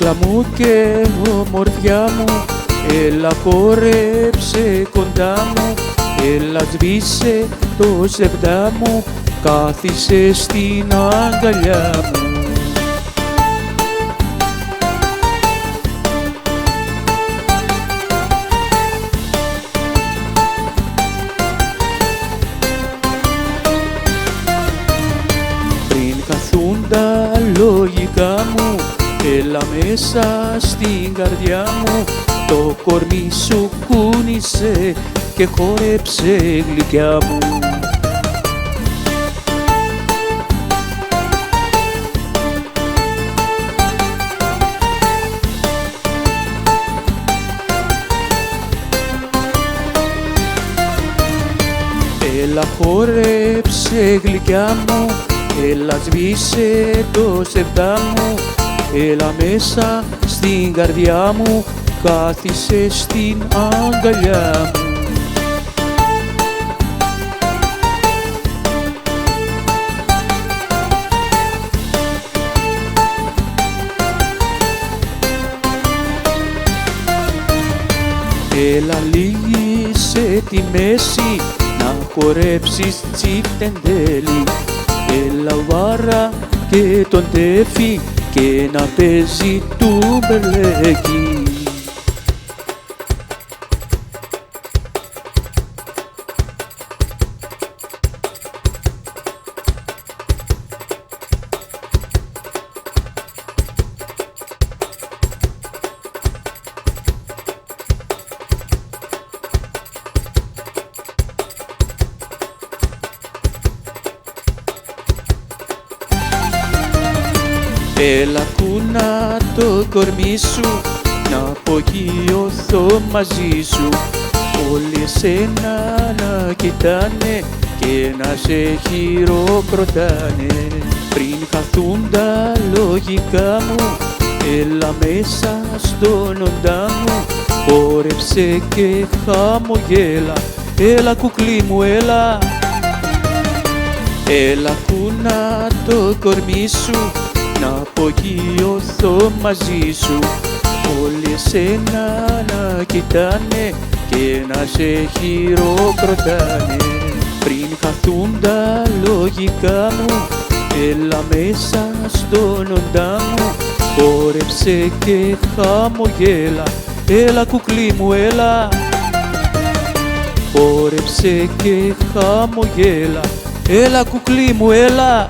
Κούκλα μου και ομορφιά μου, έλα χόρεψε κοντά μου, έλα σβήσε το ζευδά μου, κάθισε στην αγκαλιά μου. Πριν χαθούν τα λογικά μου, έλα μέσα στην καρδιά μου, το κορμί σου κούνησε και χόρεψε γλυκιά μου. Έλα χόρεψε γλυκιά μου, έλα σβήσε το ζευδά μου, έλα μέσα στην καρδιά μου, κάθισε στην αγκαλιά μου. Έλα λίγησε τη μέση, να χορέψεις τσιφτεντέλη, έλα βάρα και τον τέφι και να παίζει του μπελέκι. Έλα κούνα το κορμί σου, να απογειωθώ μαζί σου, όλοι εσένα να κοιτάνε και να σε χειροκροτάνε. Πριν χαθούν τα λογικά μου, έλα μέσα στον όντα μου, χόρεψε και χαμογέλα, έλα κουκλί μου έλα. Έλα κούνα το κορμί σου, να απογειωθώ μαζί σου, όλοι εσένα να κοιτάνε και να σε χειροκροτάνε. Πριν χαθούν τα λογικά μου, έλα μέσα στον όντα μου, χόρεψε και χαμογέλα, έλα κουκλί μου έλα. Χόρεψε και χαμογέλα, έλα κουκλί μου έλα.